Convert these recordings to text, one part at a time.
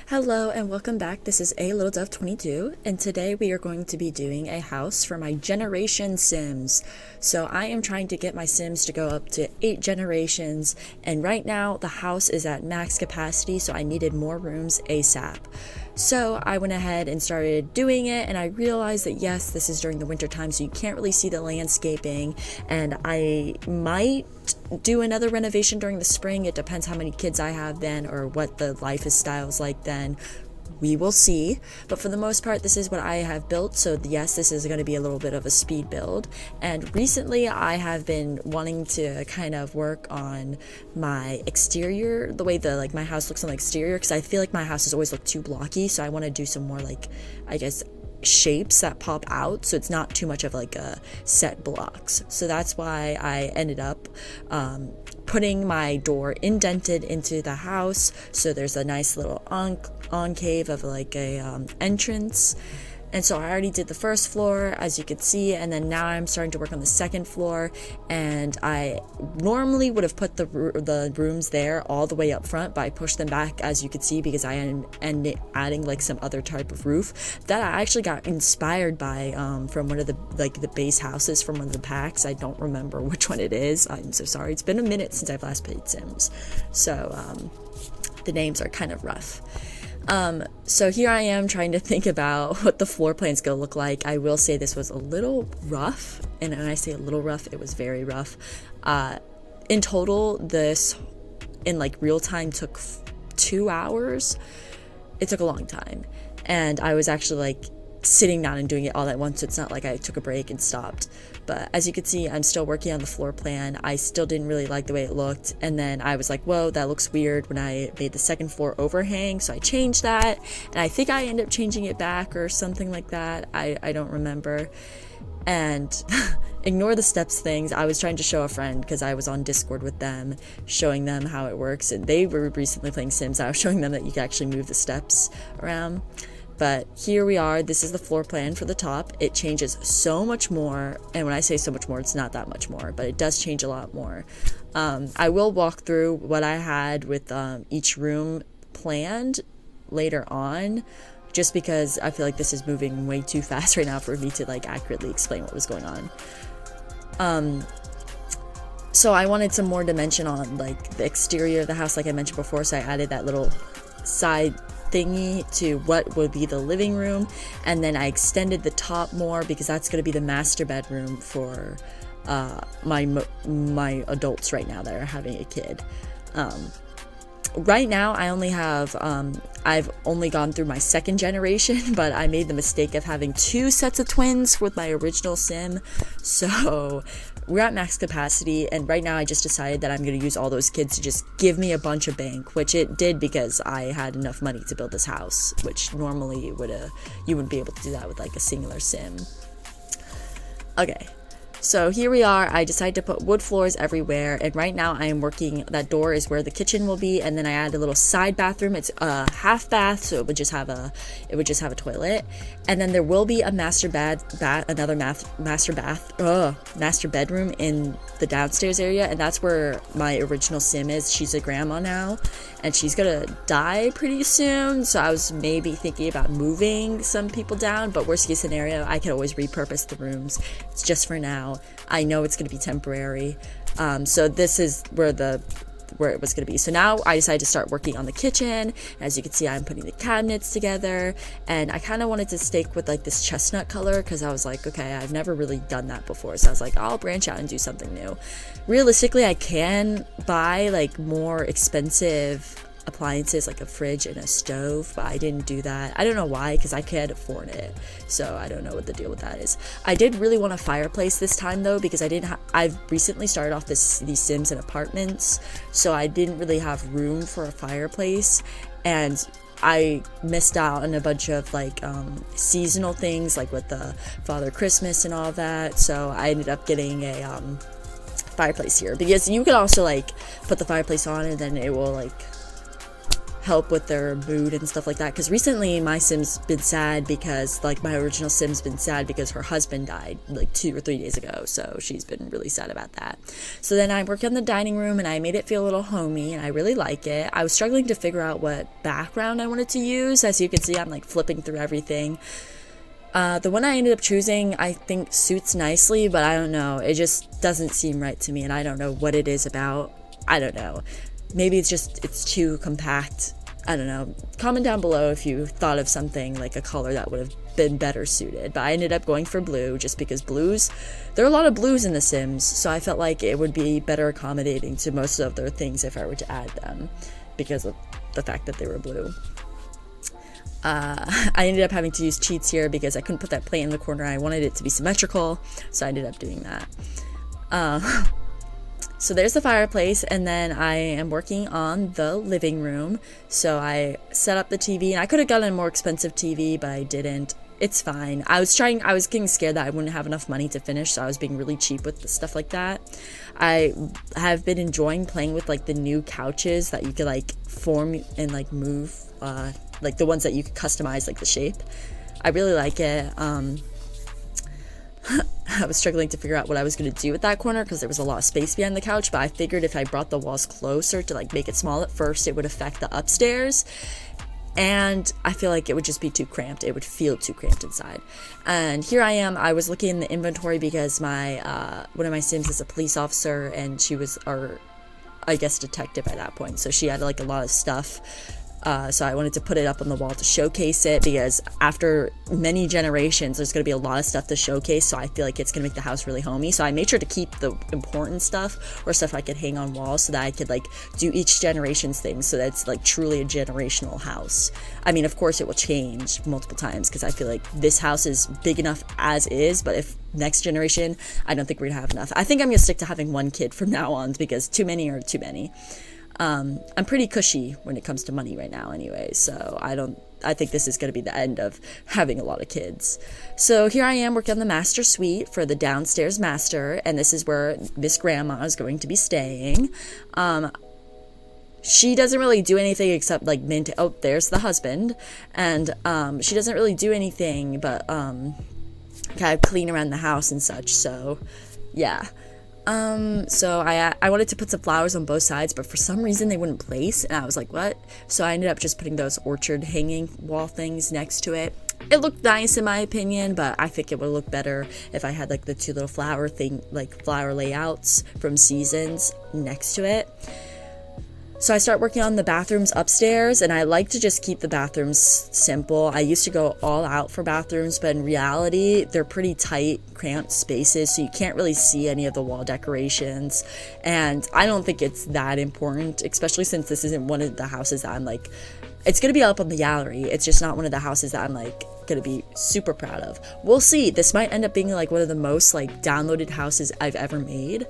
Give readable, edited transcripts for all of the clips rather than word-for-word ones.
Hello and welcome back. This is A Little Dove 22, and today we are going to be doing a house for my generation Sims. So I am trying to get my Sims to go up to 8 generations, and right now the house is at max capacity, so I needed more rooms ASAP. So I went ahead and started doing it, and I realized that yes, this is during the winter time, so you can't really see the landscaping, and I might do another renovation during the spring. It depends how many kids I have then or what the lifestyle is like then. We will see, but for the most part this is what I have built. So yes, this is going to be a little bit of a speed build, and recently I have been wanting to kind of work on my exterior, the way my house looks on the exterior, because I feel like my house has always looked too blocky, so I want to do some more I guess shapes that pop out, so it's not too much of a set blocks. So that's why I ended up putting my door indented into the house, so there's a nice little concave of a entrance. And so I already did the first floor, as you could see, and then now I'm starting to work on the second floor. And I normally would have put the rooms there all the way up front, but I pushed them back, as you could see, because I ended adding some other type of roof that I actually got inspired by from one of the base houses from one of the packs. I don't remember which one it is. I'm so sorry. It's been a minute since I've last played Sims, so the names are kind of rough. So here I am trying to think about what the floor plan's gonna look like. I will say this was a little rough, and when I say a little rough, it was very rough. In total, this in real time took 2 hours. It took a long time, and I was actually sitting down and doing it all at once, so it's not like I took a break and stopped. But as you can see, I'm still working on the floor plan. I still didn't really like the way it looked, and then I was like, whoa, that looks weird when I made the second floor overhang, so I changed that, and I think I ended up changing it back or something like that. I don't remember. And ignore the steps things. I was trying to show a friend, because I was on Discord with them, showing them how it works, and they were recently playing Sims. I was showing them that you can actually move the steps around. But here we are. This is the floor plan for the top. It changes so much more, and when I say so much more, it's not that much more, but it does change a lot more. I will walk through what I had with each room planned later on, just because I feel like this is moving way too fast right now for me to accurately explain what was going on. So I wanted some more dimension on the exterior of the house, like I mentioned before, so I added that little side thingy to what would be the living room, and then I extended the top more because that's going to be the master bedroom for my adults right now that are having a kid. Right now I only have I've only gone through my second generation, but I made the mistake of having 2 sets of twins with my original sim, so we're at max capacity, and right now I just decided that I'm going to use all those kids to just give me a bunch of bank, which it did because I had enough money to build this house, which normally you wouldn't be able to do that with a singular sim. Okay. So here we are. I decided to put wood floors everywhere, and right now I am working, that door is where the kitchen will be, and then I added a little side bathroom. It's a half bath, so it would just have a toilet, and then there will be a master bedroom in the downstairs area, and that's where my original sim is. She's a grandma now, and she's gonna die pretty soon, so I was maybe thinking about moving some people down, but worst case scenario, I could always repurpose the rooms. It's just for now. I know it's going to be temporary, so this is where it was going to be. So now I decided to start working on the kitchen. As you can see, I'm putting the cabinets together, and I kind of wanted to stick with this chestnut color because I was like, okay, I've never really done that before, so I was like, I'll branch out and do something new. Realistically, I can buy more expensive appliances like a fridge and a stove, but I didn't do that. I don't know why, because I can't afford it, so I don't know what the deal with that is. I did really want a fireplace this time though, because I've recently started off these Sims in apartments, so I didn't really have room for a fireplace, and I missed out on a bunch of seasonal things with the Father Christmas and all that, so I ended up getting a fireplace here, because you can also put the fireplace on and then it will help with their mood and stuff like that, because recently my Sim's been sad because, like, my original Sim's been sad because her husband died like 2 or 3 days ago, so she's been really sad about that. So then I worked on the dining room and I made it feel a little homey, and I really like it. I was struggling to figure out what background I wanted to use. As you can see, I'm like flipping through everything. The one I ended up choosing I think suits nicely, but I don't know, it just doesn't seem right to me, and I don't know what it is about. I don't know, maybe it's too compact. I don't know. Comment down below if you thought of something like a color that would have been better suited. But I ended up going for blue just because blues, there are a lot of blues in The Sims, so I felt like it would be better accommodating to most of their things if I were to add them because of the fact that they were blue. I ended up having to use cheats here because I couldn't put that plate in the corner. I wanted it to be symmetrical, so I ended up doing that. So there's the fireplace, and then I am working on the living room. So I set up the TV, and I could have gotten a more expensive TV, but I didn't. It's fine. I was getting scared that I wouldn't have enough money to finish, so I was being really cheap with stuff like that. I have been enjoying playing with like the new couches that you could like form and like move, like the ones that you could customize like the shape. I really like it. I was struggling to figure out what I was going to do with that corner because there was a lot of space behind the couch, but I figured if I brought the walls closer to like make it small at first, it would affect the upstairs, and I feel like it would just be too cramped. It would feel too cramped inside. And here I am. I was looking in the inventory because my one of my Sims is a police officer, and she was our, I guess, detective at that point, so she had like a lot of stuff. So I wanted to put it up on the wall to showcase it because after many generations, there's going to be a lot of stuff to showcase. So I feel like it's going to make the house really homey. So I made sure to keep the important stuff or stuff I could hang on walls so that I could like do each generation's thing so that it's like truly a generational house. I mean, of course, it will change multiple times because I feel like this house is big enough as is. But if next generation, I don't think we're going to have enough. I think I'm going to stick to having one kid from now on because too many are too many. I'm pretty cushy when it comes to money right now anyway, so I think this is going to be the end of having a lot of kids. So here I am working on the master suite for the downstairs master, and this is where Miss Grandma is going to be staying. She doesn't really do anything except like oh, there's the husband, and she doesn't really do anything but kind of clean around the house and such, so yeah. So I wanted to put some flowers on both sides, but for some reason they wouldn't place, and I was like, what? So I ended up just putting those orchard hanging wall things next to it. It looked nice in my opinion, but I think it would look better if I had like the two little flower layouts from Seasons next to it. So I start working on the bathrooms upstairs, and I like to just keep the bathrooms simple. I used to go all out for bathrooms, but in reality, they're pretty tight, cramped spaces, so you can't really see any of the wall decorations. And I don't think it's that important, especially since this isn't one of the houses that I'm like, it's going to be up on the gallery. It's just not one of the houses that I'm like going to be super proud of. We'll see. This might end up being like one of the most like downloaded houses I've ever made,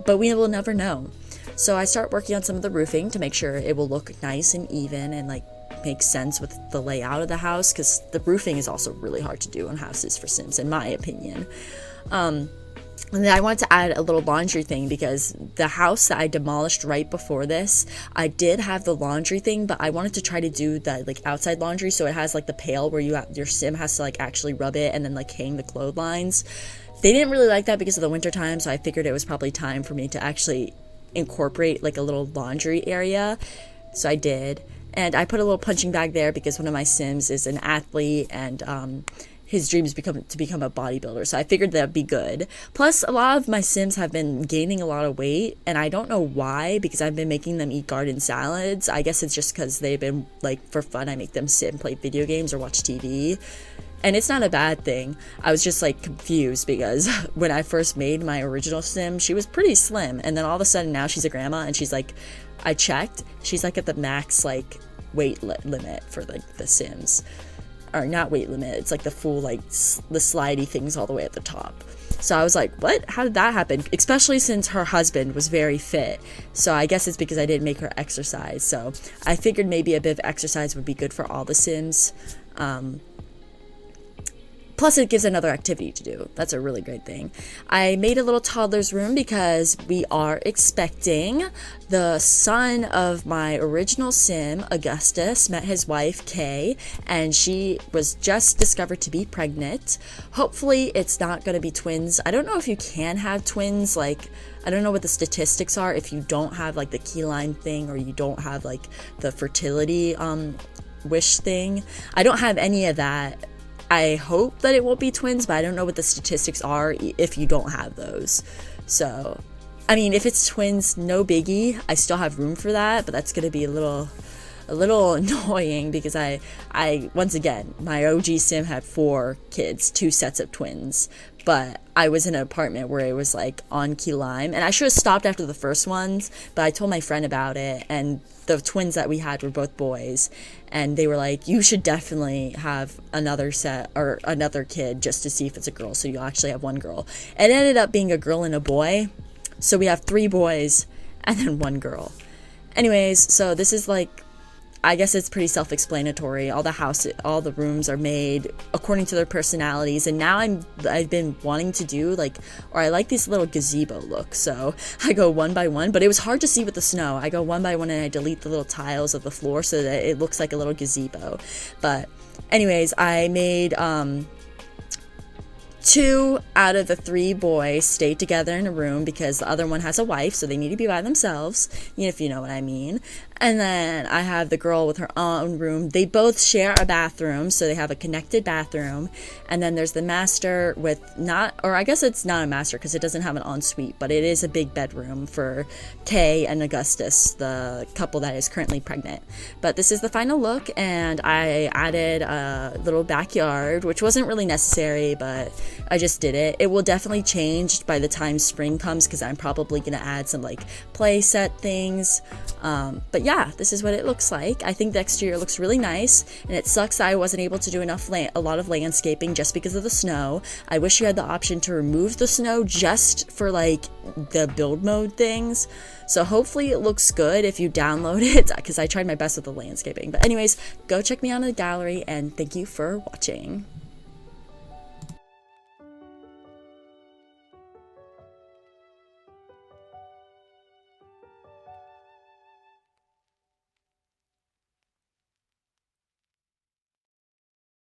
but we will never know. So I start working on some of the roofing to make sure it will look nice and even and like make sense with the layout of the house, because the roofing is also really hard to do on houses for Sims in my opinion. And then I wanted to add a little laundry thing because the house that I demolished right before this, I did have the laundry thing, but I wanted to try to do the like outside laundry, so it has like the pail where your Sim has to like actually rub it and then like hang the clotheslines. They didn't really like that because of the winter time, so I figured it was probably time for me to actually incorporate like a little laundry area. So I did, and I put a little punching bag there because one of my Sims is an athlete, and his dream is to become a bodybuilder, so I figured that'd be good. Plus a lot of my Sims have been gaining a lot of weight, and I don't know why, because I've been making them eat garden salads. I guess it's just because they've been like, for fun, I make them sit and play video games or watch TV. And it's not a bad thing. I was just like confused because when I first made my original Sim, she was pretty slim. And then all of a sudden now she's a grandma, and she's like, I checked, she's like at the max like weight limit for like the Sims. Or not weight limit, it's like the full like the slidey things all the way at the top. So I was like, what? How did that happen? Especially since her husband was very fit. So I guess it's because I didn't make her exercise. So I figured maybe a bit of exercise would be good for all the Sims. plus it gives another activity to do. That's a really great thing. I made a little toddler's room because we are expecting. The son of my original sim, Augustus, met his wife, Kay, and she was just discovered to be pregnant. Hopefully it's not going to be twins. I don't know if you can have twins, like, I don't know what the statistics are if you don't have like the key lime thing, or you don't have like the fertility wish thing. I don't have any of that. I hope that it won't be twins, but I don't know what the statistics are if you don't have those. So, I mean, if it's twins, no biggie. I still have room for that, but that's going to be a little annoying because I once again, my OG sim had 4 kids, 2 sets of twins, but I was in an apartment where it was like on key lime, and I should have stopped after the first ones, but I told my friend about it, and the twins that we had were both boys, and they were like, you should definitely have another set or another kid just to see if it's a girl, so you actually have 1 girl. It ended up being a girl and a boy, so we have 3 boys and then 1 girl. Anyways, so this is like, I guess it's pretty self-explanatory. All the rooms are made according to their personalities, and now I've been wanting to do I like this little gazebo look, so I go one by one, but it was hard to see with the snow. I go one by one and I delete the little tiles of the floor so that it looks like a little gazebo. But anyways, I made 2 out of the 3 boys stayed together in a room because the other one has a wife, so they need to be by themselves, if you know what I mean. And then I have the girl with her own room. They both share a bathroom, so they have a connected bathroom. And then there's the master with I guess it's not a master because it doesn't have an ensuite, but it is a big bedroom for Kay and Augustus, the couple that is currently pregnant. But this is the final look, and I added a little backyard, which wasn't really necessary, but I just did it. It will definitely change by the time spring comes because I'm probably going to add some play set things. But yeah, this is what it looks like. I think the exterior looks really nice, and it sucks that I wasn't able to do a lot of landscaping just because of the snow. I wish you had the option to remove the snow just for the build mode things. So hopefully it looks good if you download it, because I tried my best with the landscaping. But anyways, go check me out in the gallery, and thank you for watching.